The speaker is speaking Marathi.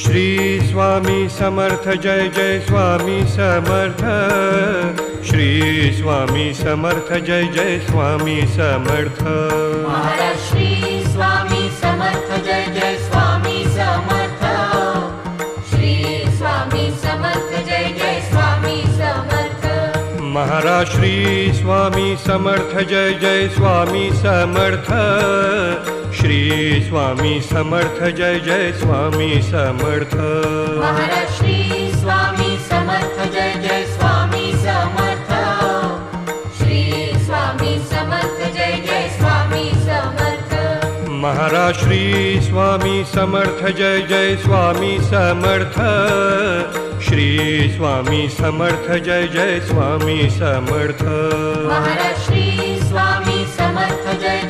श्री स्वामी समर्थ जय जय स्वामी समर्थ। श्री स्वामी समर्थ जय जय स्वामी समर्थ। महाराज श्री स्वामी समर्थ जय जय स्वामी समर्थ। श्री स्वामी समर्थ जय जय स्वामी समर्थ। महाराज श्री स्वामी समर्थ जय जय स्वामी समर्थ। श्री स्वामी समर्थ जय जय स्वामी समर्थ। महाराज श्री स्वामी समर्थ जय जय स्वामी समर्थ। श्री स्वामी समर्थ जय जय स्वामी समर्थ। महाराज श्री स्वामी समर्थ जय जय स्वामी समर्थ। श्री स्वामी समर्थ जय जय स्वामी समर्थ। महाराज श्री स्वामी समर्थ जय